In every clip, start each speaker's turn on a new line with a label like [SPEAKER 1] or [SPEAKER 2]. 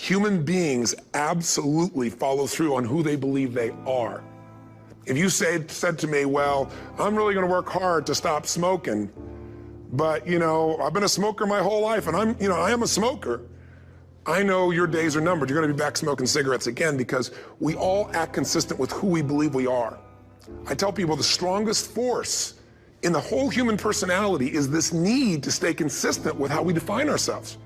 [SPEAKER 1] Human beings absolutely follow through on who they believe they are. If you said to me, well, I'm really gonna work hard to stop smoking, but I've been a smoker my whole life and I am a smoker, I know your days are numbered. You're gonna be back smoking cigarettes again, because we all act consistent with who we believe we are. I tell people the strongest force in the whole human personality is this need to stay consistent with how we define ourselves.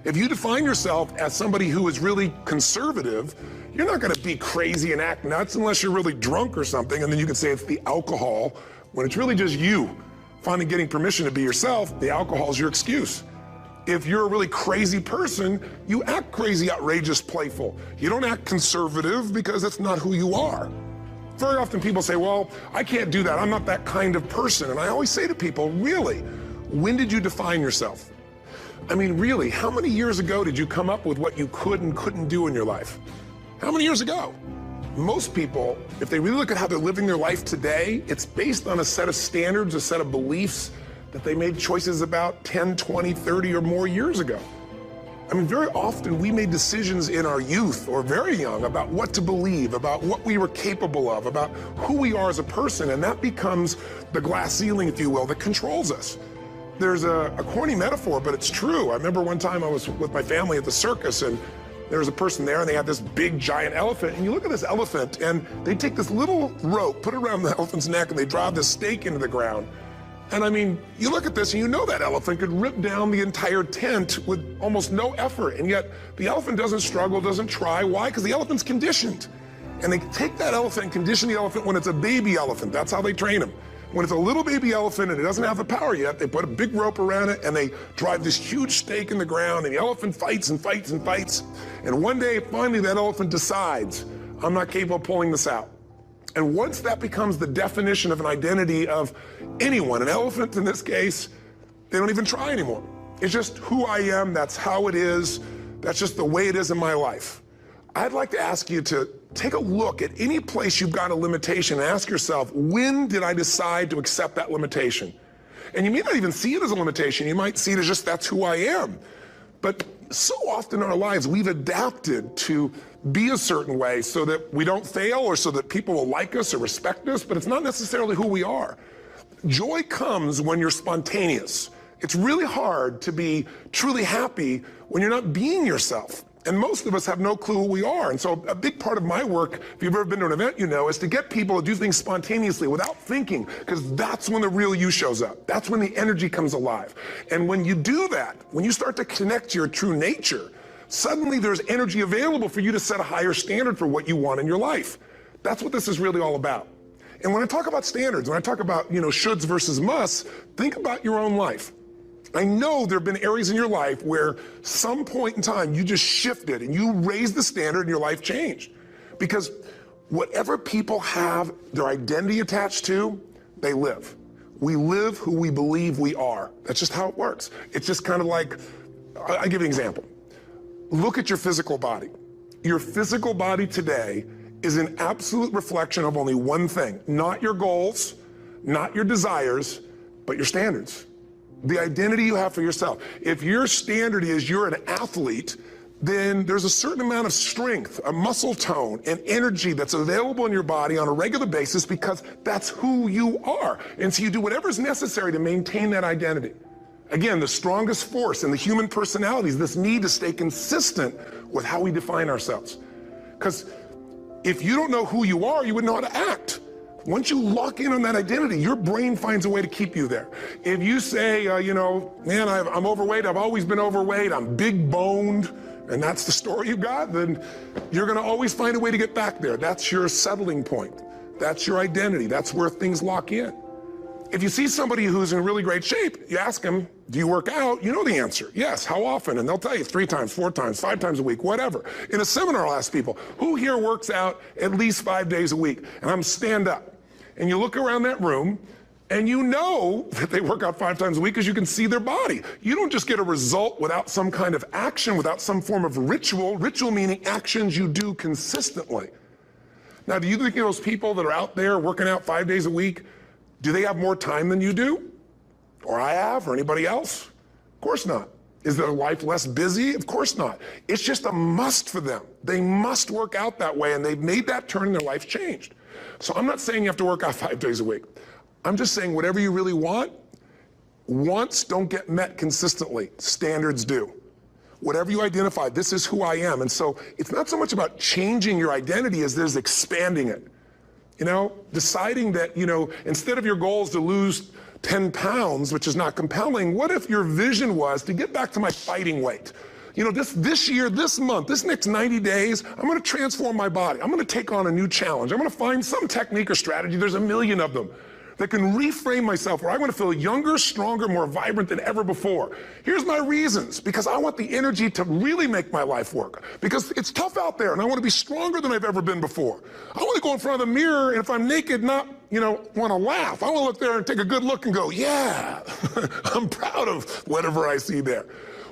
[SPEAKER 1] If you define yourself as somebody who is really conservative, you're not gonna be crazy and act nuts unless you're really drunk or something, and then you can say it's the alcohol, when it's really just you finally getting permission to be yourself. The alcohol is your excuse. If you're a really crazy person, you act crazy, outrageous, playful. You don't act conservative because that's not who you are. Very often people say, well, I can't do that. I'm not that kind of person. And I always say to people, really, when did you define yourself? I mean, really, how many years ago did you come up with what you could and couldn't do in your life? How many years ago? Most people, if they really look at how they're living their life today, it's based on a set of standards, a set of beliefs that they made choices about 10, 20, 30 or more years ago. I mean, very often we made decisions in our youth or very young about what to believe, about what we were capable of, about who we are as a person, and that becomes the glass ceiling, if you will, that controls us. There's a corny metaphor, but it's true. I remember one time I was with my family at the circus, and there was a person there, and they had this big, giant elephant, and you look at this elephant, and they take this little rope, put it around the elephant's neck, and they drive this stake into the ground. And I mean, you look at this and you know that elephant could rip down the entire tent with almost no effort, and yet the elephant doesn't struggle, doesn't try. Why? Because the elephant's conditioned. And they take that elephant and condition the elephant when it's a baby elephant. That's how they train them. When it's a little baby elephant and it doesn't have the power yet, they put a big rope around it and they drive this huge stake in the ground, and the elephant fights and fights and fights. And one day, finally, that elephant decides, I'm not capable of pulling this out. And once that becomes the definition of an identity of anyone, an elephant in this case, they don't even try anymore. It's just who I am, that's how it is, that's just the way it is in my life. I'd like to ask you to take a look at any place you've got a limitation and ask yourself, when did I decide to accept that limitation? And you may not even see it as a limitation, you might see it as just that's who I am. But so often in our lives, we've adapted to be a certain way so that we don't fail or so that people will like us or respect us, but it's not necessarily who we are. Joy comes when you're spontaneous. It's really hard to be truly happy when you're not being yourself. And most of us have no clue who we are. And so a big part of my work, if you've ever been to an event, you know, is to get people to do things spontaneously without thinking, because that's when the real you shows up. That's when the energy comes alive. And when you do that, when you start to connect to your true nature, suddenly there's energy available for you to set a higher standard for what you want in your life. That's what this is really all about. And when I talk about standards, when I talk about, shoulds versus musts, think about your own life. I know there have been areas in your life where some point in time you just shifted and you raised the standard and your life changed. Because whatever people have their identity attached to, they live. We live who we believe we are. That's just how it works. It's just kind of like, I'll give you an example. Look at your physical body. Your physical body today is an absolute reflection of only one thing, not your goals, not your desires, but your standards. The identity you have for yourself. If your standard is you're an athlete, then there's a certain amount of strength, a muscle tone, and energy that's available in your body on a regular basis because that's who you are. And so you do whatever's necessary to maintain that identity. Again, the strongest force in the human personality is this need to stay consistent with how we define ourselves. Because if you don't know who you are, you wouldn't know how to act. Once you lock in on that identity, your brain finds a way to keep you there. If you say, man, I'm overweight, I've always been overweight, I'm big boned, and that's the story you got, then you're gonna always find a way to get back there. That's your settling point. That's your identity. That's where things lock in. If you see somebody who's in really great shape, you ask them, do you work out? You know the answer. Yes, how often? And they'll tell you 3 times, 4 times, 5 times a week, whatever. In a seminar, I'll ask people, who here works out at least 5 days a week? And I'm stand up. And you look around that room, and you know that they work out 5 times a week because you can see their body. You don't just get a result without some kind of action, without some form of ritual. Ritual meaning actions you do consistently. Now, do you think those people that are out there working out 5 days a week, do they have more time than you do? Or I have, or anybody else? Of course not. Is their life less busy? Of course not. It's just a must for them. They must work out that way, and they've made that turn and their life's changed. So I'm not saying you have to work out 5 days a week. I'm just saying whatever you really want, wants don't get met consistently. Standards do. Whatever you identify, this is who I am. And so it's not so much about changing your identity as there's expanding it. You know, deciding that, you know, instead of your goal is to lose 10 pounds, which is not compelling, what if your vision was to get back to my fighting weight? You know, this year, this month, this next 90 days, I'm gonna transform my body. I'm gonna take on a new challenge. I'm gonna find some technique or strategy, there's a million of them, that can reframe myself where I want to feel younger, stronger, more vibrant than ever before. Here's my reasons, because I want the energy to really make my life work. Because it's tough out there and I want to be stronger than I've ever been before. I want to go in front of the mirror and if I'm naked, not, you know, want to laugh. I want to look there and take a good look and go, yeah, I'm proud of whatever I see there.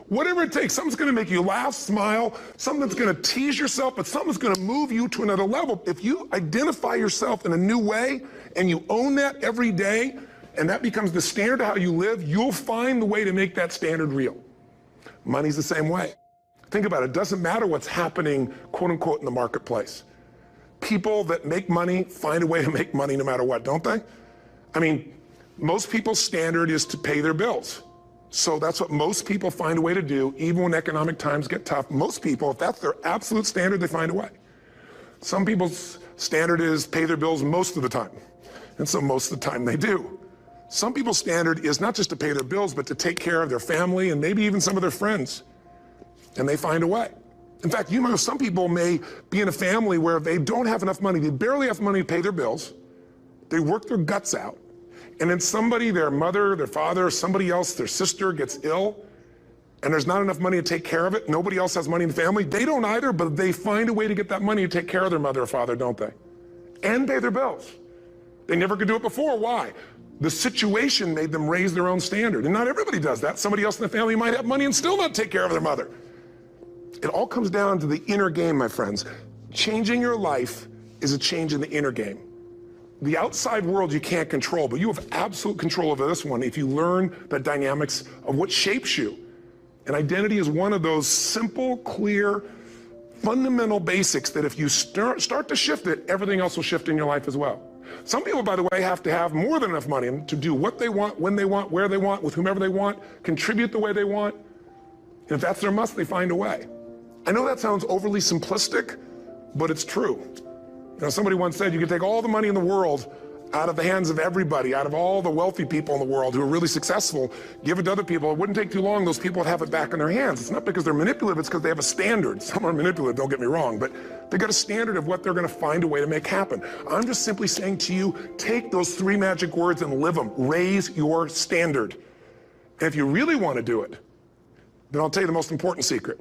[SPEAKER 1] Whatever it takes, something's gonna make you laugh, smile, something that's gonna tease yourself, but something's gonna move you to another level. If you identify yourself in a new way and you own that every day, and that becomes the standard of how you live, you'll find the way to make that standard real. Money's the same way. Think about it, it doesn't matter what's happening, quote unquote, in the marketplace. People that make money find a way to make money no matter what, don't they? I mean, most people's standard is to pay their bills. So that's what most people find a way to do, even when economic times get tough. Most people, if that's their absolute standard, they find a way. Some people's standard is pay their bills most of the time. And so most of the time they do. Some people's standard is not just to pay their bills, but to take care of their family and maybe even some of their friends. And they find a way. In fact, you know, some people may be in a family where they don't have enough money. They barely have money to pay their bills. They work their guts out. And then somebody, their mother, their father, somebody else, their sister gets ill, and there's not enough money to take care of it. Nobody else has money in the family. They don't either, but they find a way to get that money to take care of their mother or father, don't they? And pay their bills. They never could do it before. Why? The situation made them raise their own standard. And not everybody does that. Somebody else in the family might have money and still not take care of their mother. It all comes down to the inner game, my friends. Changing your life is a change in the inner game. The outside world you can't control, but you have absolute control over this one if you learn the dynamics of what shapes you. And identity is one of those simple, clear, fundamental basics that if you start to shift it, everything else will shift in your life as well. Some people, by the way, have to have more than enough money to do what they want, when they want, where they want, with whomever they want, contribute the way they want. And if that's their must, they find a way. I know that sounds overly simplistic, but it's true. You know, somebody once said you can take all the money in the world out of the hands of everybody, out of all the wealthy people in the world who are really successful, give it to other people. It wouldn't take too long, those people would have it back in their hands. It's not because they're manipulative, it's because they have a standard. Some are manipulative, don't get me wrong, but they got a standard of what they're gonna find a way to make happen. I'm just simply saying to you, take those 3 magic words and live them. Raise your standard. And if you really wanna do it, then I'll tell you the most important secret.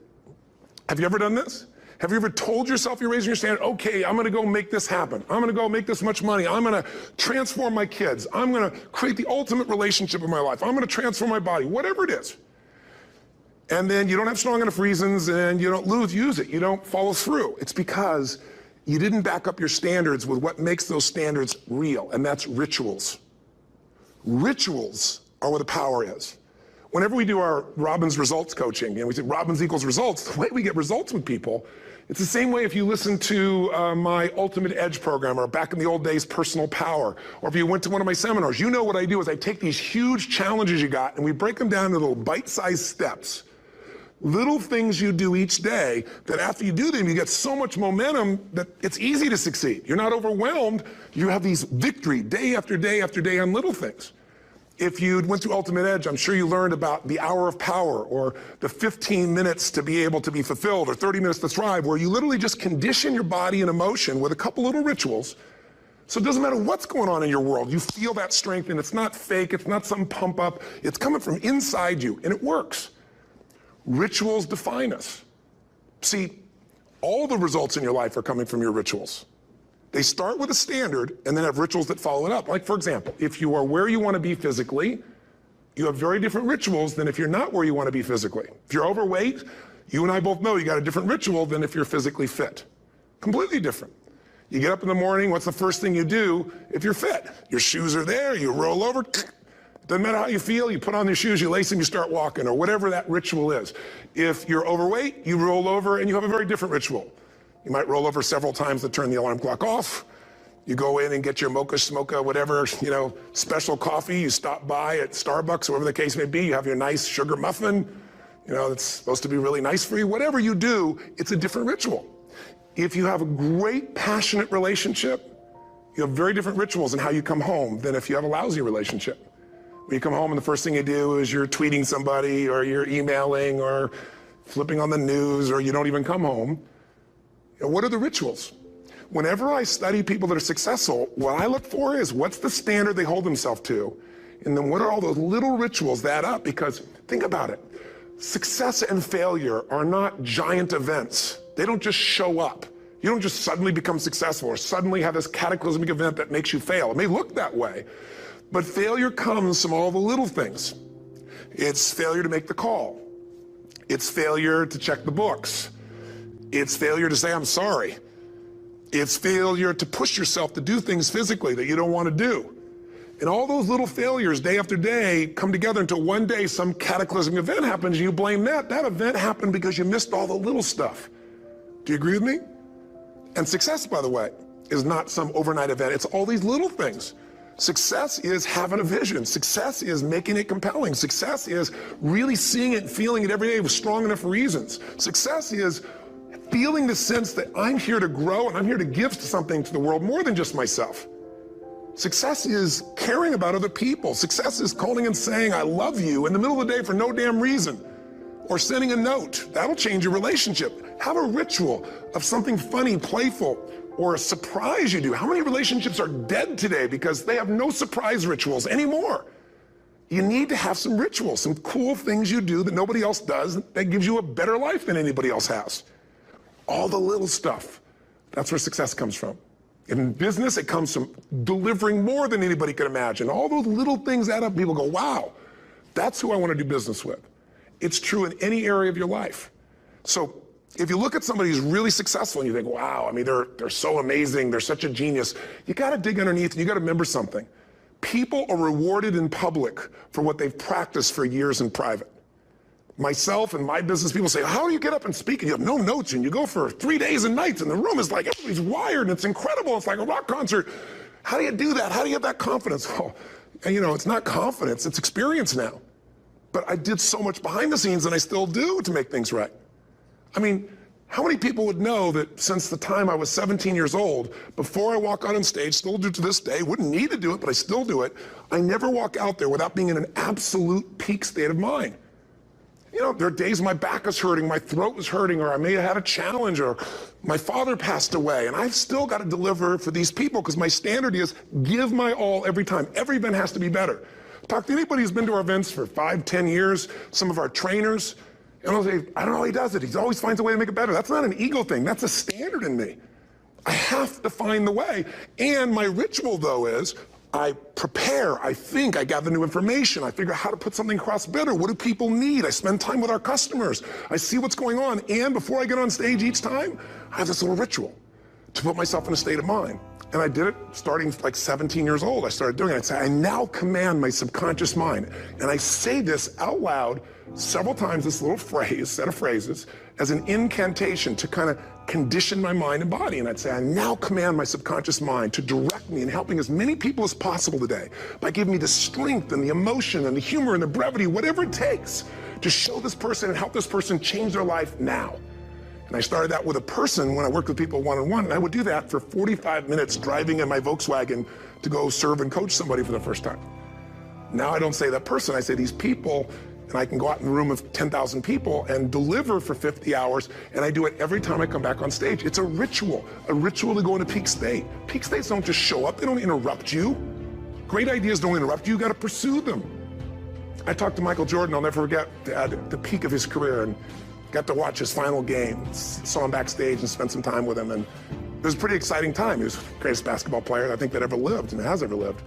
[SPEAKER 1] Have you ever done this? Have you ever told yourself you're raising your standard? Okay, I'm gonna go make this happen. I'm gonna go make this much money. I'm gonna transform my kids. I'm gonna create the ultimate relationship in my life. I'm gonna transform my body, whatever it is. And then you don't have strong enough reasons and you don't use it. You don't follow through. It's because you didn't back up your standards with what makes those standards real, and that's rituals. Rituals are where the power is. Whenever we do our Robbins results coaching, and we say Robbins equals results, the way we get results with people, it's the same way if you listen to my Ultimate Edge program, or back in the old days, Personal Power, or if you went to one of my seminars. You know what I do is I take these huge challenges you got and we break them down into little bite-sized steps. Little things you do each day that after you do them, you get so much momentum that it's easy to succeed. You're not overwhelmed. You have these victory day after day after day on little things. If you went through Ultimate Edge, I'm sure you learned about the hour of power, or the 15 minutes to be able to be fulfilled, or 30 minutes to thrive, where you literally just condition your body and emotion with a couple little rituals. So it doesn't matter what's going on in your world, you feel that strength, and it's not fake, it's not some pump up, it's coming from inside you, and it works. Rituals define us. See, all the results in your life are coming from your rituals. They start with a standard and then have rituals that follow it up. Like, for example, if you are where you want to be physically, you have very different rituals than if you're not where you want to be physically. If you're overweight, you and I both know you got a different ritual than if you're physically fit. Completely different. You get up in the morning, what's the first thing you do if you're fit? Your shoes are there, you roll over. It Doesn't matter how you feel, you put on your shoes, you lace them, you start walking, or whatever that ritual is. If you're overweight, you roll over and you have a very different ritual. You might roll over several times to turn the alarm clock off. You go in and get your mocha, smocha, whatever, special coffee. You stop by at Starbucks, whatever the case may be. You have your nice sugar muffin. It's supposed to be really nice for you. Whatever you do, it's a different ritual. If you have a great, passionate relationship, you have very different rituals in how you come home than if you have a lousy relationship. When you come home and the first thing you do is you're tweeting somebody or you're emailing or flipping on the news or you don't even come home. What are the rituals? Whenever I study people that are successful, what I look for is what's the standard they hold themselves to? And then what are all those little rituals that add up? Because think about it. Success and failure are not giant events. They don't just show up. You don't just suddenly become successful or suddenly have this cataclysmic event that makes you fail. It may look that way, but failure comes from all the little things. It's failure to make the call. It's failure to check the books. It's failure to say, I'm sorry. It's failure to push yourself to do things physically that you don't want to do. And all those little failures day after day come together until one day some cataclysmic event happens and you blame that. That event happened because you missed all the little stuff. Do you agree with me? And success, by the way, is not some overnight event. It's all these little things. Success is having a vision. Success is making it compelling. Success is really seeing it and feeling it every day with strong enough reasons. Success is feeling the sense that I'm here to grow and I'm here to give something to the world more than just myself. Success is caring about other people. Success is calling and saying, I love you in the middle of the day for no damn reason. Or sending a note. That'll change your relationship. Have a ritual of something funny, playful, or a surprise you do. How many relationships are dead today because they have no surprise rituals anymore? You need to have some rituals, some cool things you do that nobody else does that gives you a better life than anybody else has. All the little stuff. That's where success comes from. In business, it comes from delivering more than anybody could imagine. All those little things add up. People go, wow, that's who I want to do business with. It's true in any area of your life. So if you look at somebody who's really successful and you think, wow, I mean, they're so amazing, they're such a genius, you got to dig underneath and you got to remember something. People are rewarded in public for what they've practiced for years in private. Myself and my business people say, how do you get up and speak and you have no notes and you go for 3 days and nights and the room is like, everybody's wired and it's incredible. It's like a rock concert. How do you do that? How do you have that confidence? Well, it's not confidence, it's experience now. But I did so much behind the scenes and I still do to make things right. I mean, how many people would know that since the time I was 17 years old, before I walk out on stage, still do to this day, wouldn't need to do it, but I still do it, I never walk out there without being in an absolute peak state of mind. There are days my back is hurting, my throat is hurting, or I may have had a challenge, or my father passed away, and I've still got to deliver for these people because my standard is give my all every time. Every event has to be better. Talk to anybody who's been to our events for 5, 10 years, some of our trainers, and I'll say, I don't know how he does it. He always finds a way to make it better. That's not an ego thing. That's a standard in me. I have to find the way. And my ritual, though, is I prepare, I think, I gather new information, I figure out how to put something across better. What do people need? I spend time with our customers. I see what's going on. And before I get on stage each time, I have this little ritual to put myself in a state of mind. And I did it starting like 17 years old. I started doing it. I'd say, I now command my subconscious mind. And I say this out loud several times, this little phrase, set of phrases, as an incantation to kind of condition my mind and body. And I'd say, I now command my subconscious mind to direct me in helping as many people as possible today by giving me the strength and the emotion and the humor and the brevity, whatever it takes to show this person and help this person change their life now. And I started that with a person when I worked with people one-on-one, and I would do that for 45 minutes driving in my Volkswagen to go serve and coach somebody for the first time. Now I don't say that person, I say these people, and I can go out in a room of 10,000 people and deliver for 50 hours, and I do it every time I come back on stage. It's a ritual to go into peak state. Peak states don't just show up, they don't interrupt you. Great ideas don't interrupt you, you gotta pursue them. I talked to Michael Jordan, I'll never forget, at the peak of his career, and got to watch his final game, saw him backstage and spent some time with him, and it was a pretty exciting time. He was the greatest basketball player I think that ever lived and has ever lived.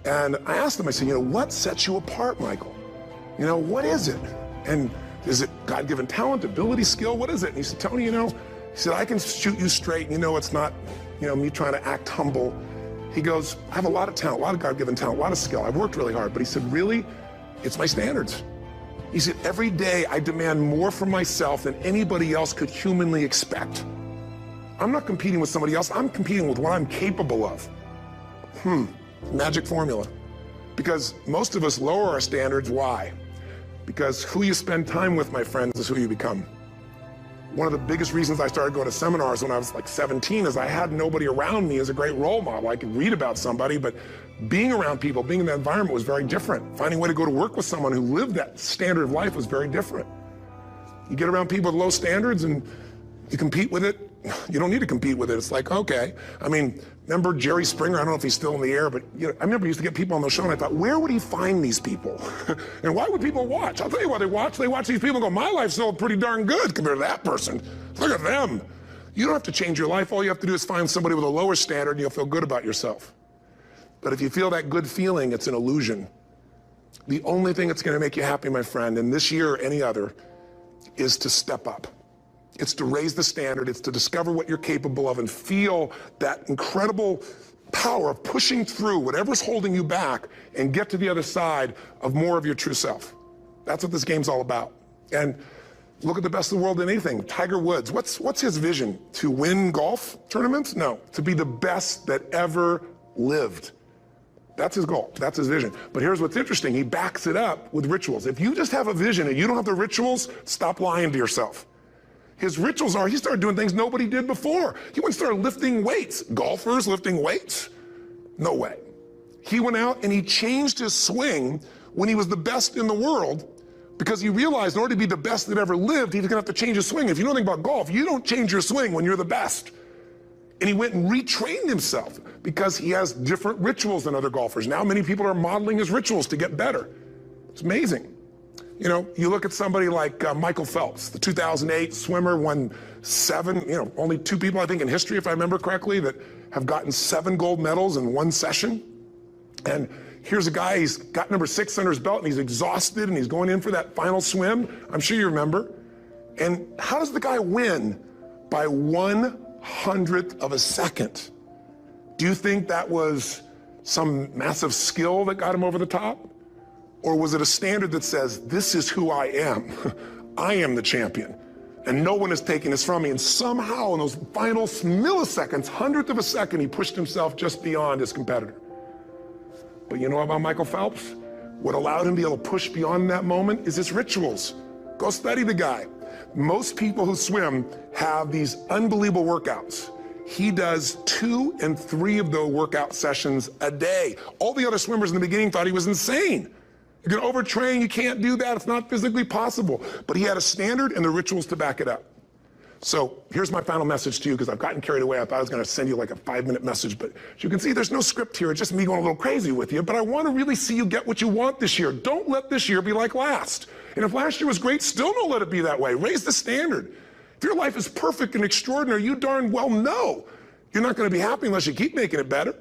[SPEAKER 1] And I asked him, I said, what sets you apart, Michael? What is it? And is it God-given talent, ability, skill? What is it? And he said, Tony, he said, I can shoot you straight, and it's not, me trying to act humble. He goes, I have a lot of talent, a lot of God-given talent, a lot of skill. I've worked really hard. But he said, really, it's my standards. He said, every day I demand more from myself than anybody else could humanly expect. I'm not competing with somebody else. I'm competing with what I'm capable of. Magic formula. Because most of us lower our standards. Why? Because who you spend time with, my friends, is who you become. One of the biggest reasons I started going to seminars when I was like 17 is I had nobody around me as a great role model. I could read about somebody, but being around people, being in that environment was very different. Finding a way to go to work with someone who lived that standard of life was very different. You get around people with low standards and you compete with it. You don't need to compete with it. It's like, okay. I mean, remember Jerry Springer? I don't know if he's still in the air, but I remember he used to get people on those shows, and I thought, where would he find these people? And why would people watch? I'll tell you why they watch. They watch these people and go, my life's still pretty darn good compared to that person. Look at them. You don't have to change your life. All you have to do is find somebody with a lower standard and you'll feel good about yourself. But if you feel that good feeling, it's an illusion. The only thing that's going to make you happy, my friend, and this year or any other, is to step up. It's to raise the standard. It's to discover what you're capable of and feel that incredible power of pushing through whatever's holding you back and get to the other side of more of your true self. That's what this game's all about. And look at the best of the world in anything. Tiger Woods, what's his vision? To win golf tournaments? No, to be the best that ever lived. That's his goal. That's his vision. But here's what's interesting. He backs it up with rituals. If you just have a vision and you don't have the rituals, stop lying to yourself. His rituals are, he started doing things nobody did before. He went and started lifting weights. Golfers lifting weights? No way. He went out and he changed his swing when he was the best in the world because he realized in order to be the best that ever lived, he was gonna have to change his swing. If you know anything about golf, you don't change your swing when you're the best. And he went and retrained himself because he has different rituals than other golfers. Now many people are modeling his rituals to get better. It's amazing. You know, you look at somebody like Michael Phelps, the 2008 swimmer, won 7, only 2 people, I think, in history, if I remember correctly, that have gotten 7 gold medals in one session. And here's a guy, he's got number 6 under his belt, and he's exhausted, and he's going in for that final swim. I'm sure you remember. And how does the guy win? By 1/100th of a second. Do you think that was some massive skill that got him over the top? Or was it a standard that says, this is who I am? I am the champion, and no one is taking this from me. And somehow in those final milliseconds, 100th of a second, he pushed himself just beyond his competitor. But you know about Michael Phelps? What allowed him to be able to push beyond that moment is his rituals. Go study the guy. Most people who swim have these unbelievable workouts. He does 2 and 3 of those workout sessions a day. All the other swimmers in the beginning thought he was insane. You're gonna overtrain, you can't do that, it's not physically possible. But he had a standard and the rituals to back it up. So here's my final message to you, because I've gotten carried away. I thought I was gonna send you like a 5-minute message, but as you can see, there's no script here. It's just me going a little crazy with you, but I wanna really see you get what you want this year. Don't let this year be like last. And if last year was great, still don't let it be that way. Raise the standard. If your life is perfect and extraordinary, you darn well know you're not gonna be happy unless you keep making it better.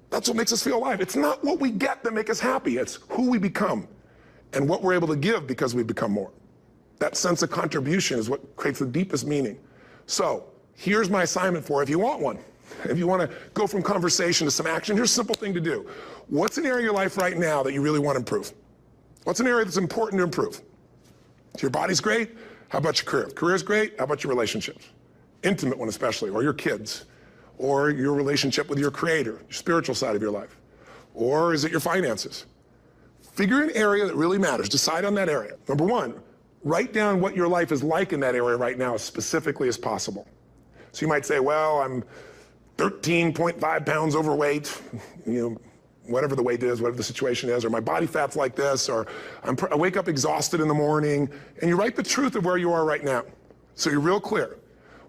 [SPEAKER 1] That's what makes us feel alive. It's not what we get that makes us happy. It's who we become and what we're able to give because we become more. That sense of contribution is what creates the deepest meaning. So here's my assignment for you if you want one. If you want to go from conversation to some action, here's a simple thing to do. What's an area of your life right now that you really want to improve? What's an area that's important to improve? If your body's great, how about your career? If career's great, how about your relationships? Intimate one especially, or your kids. Or your relationship with your creator, your spiritual side of your life? Or is it your finances? Figure an area that really matters. Decide on that area. Number 1, write down what your life is like in that area right now as specifically as possible. So you might say, well, I'm 13.5 pounds overweight, whatever the weight is, whatever the situation is, or my body fat's like this, or I wake up exhausted in the morning, and you write the truth of where you are right now. So you're real clear.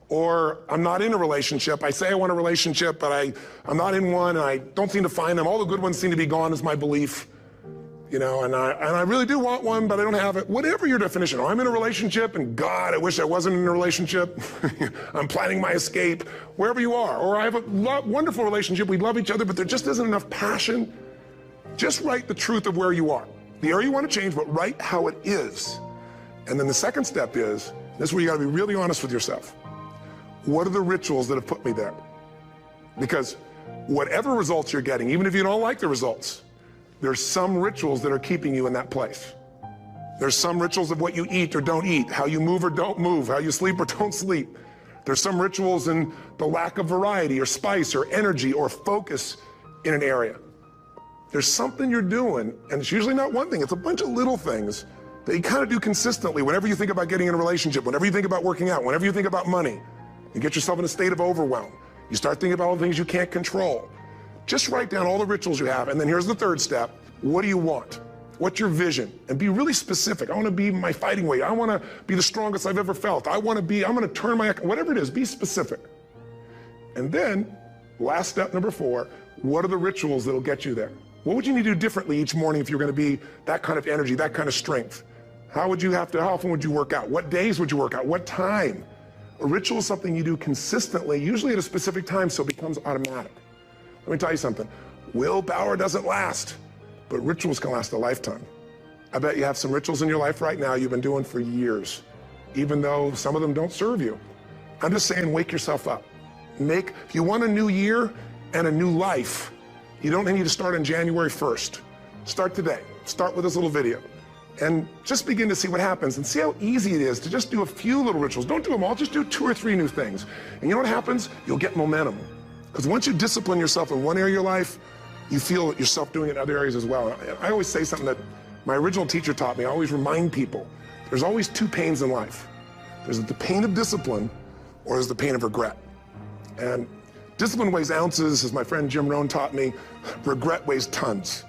[SPEAKER 1] Or I'm not in a relationship. I say I want a relationship, but I'm not in one, and I don't seem to find them. All the good ones seem to be gone is my belief. And I really do want one, but I don't have it. Whatever your definition. Or I'm in a relationship, and God, I wish I wasn't in a relationship. I'm planning my escape. Wherever you are. Or I have a wonderful relationship. We love each other, but there just isn't enough passion. Just write the truth of where you are. The area you want to change, but write how it is. And then the second step is, this is where you got to be really honest with yourself. What are the rituals that have put me there? Because whatever results you're getting, even if you don't like the results, there's some rituals that are keeping you in that place. There's some rituals of what you eat or don't eat, how you move or don't move, how you sleep or don't sleep. There's some rituals in the lack of variety or spice or energy or focus in an area. There's something you're doing, and it's usually not one thing, it's a bunch of little things that you kind of do consistently whenever you think about getting in a relationship, whenever you think about working out, whenever you think about money. You get yourself in a state of overwhelm. You start thinking about all the things you can't control. Just write down all the rituals you have, and then here's the third step. What do you want? What's your vision? And be really specific. I want to be my fighting weight. I want to be the strongest I've ever felt. I'm going to turn my, whatever it is, be specific. And then, last step number 4, what are the rituals that'll get you there? What would you need to do differently each morning if you're going to be that kind of energy, that kind of strength? How often would you work out? What days would you work out? What time? A ritual is something you do consistently, usually at a specific time, so it becomes automatic. Let me tell you something. Willpower doesn't last, but rituals can last a lifetime. I bet you have some rituals in your life right now you've been doing for years, even though some of them don't serve you. I'm just saying, wake yourself up. If you want a new year and a new life, you don't need to start on January 1st. Start today. Start with this little video. And just begin to see what happens and see how easy it is to just do a few little rituals. Don't do them all, just do 2 or 3 new things. And you know what happens? You'll get momentum. Because once you discipline yourself in one area of your life, you feel yourself doing it in other areas as well. I always say something that my original teacher taught me. I always remind people, there's always 2 pains in life. There's the pain of discipline, or there's the pain of regret. And discipline weighs ounces, as my friend Jim Rohn taught me. Regret weighs tons.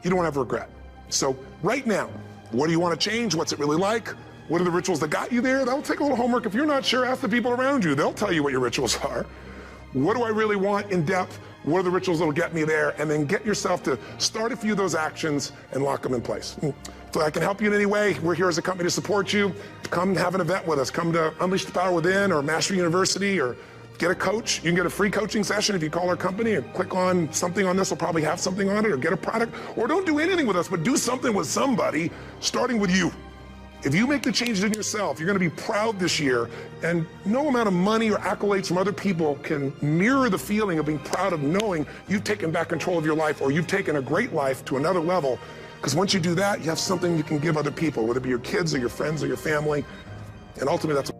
[SPEAKER 1] You don't want to have regret. So right now, what do you want to change? What's it really like? What are the rituals that got you there? That'll take a little homework. If you're not sure, ask the people around you. They'll tell you what your rituals are. What do I really want in depth? What are the rituals that'll get me there? And then get yourself to start a few of those actions and lock them in place. So I can help you in any way. We're here as a company to support you. Come have an event with us. Come to Unleash the Power Within or Mastery University, or get a coach. You can get a free coaching session if you call our company and click on something on this. Will probably have something on it, or get a product, or don't do anything with us, but do something with somebody, starting with you. If you make the changes in yourself, you're going to be proud this year, and no amount of money or accolades from other people can mirror the feeling of being proud of knowing you've taken back control of your life, or you've taken a great life to another level. Because once you do that, you have something you can give other people, whether it be your kids or your friends or your family, and ultimately that's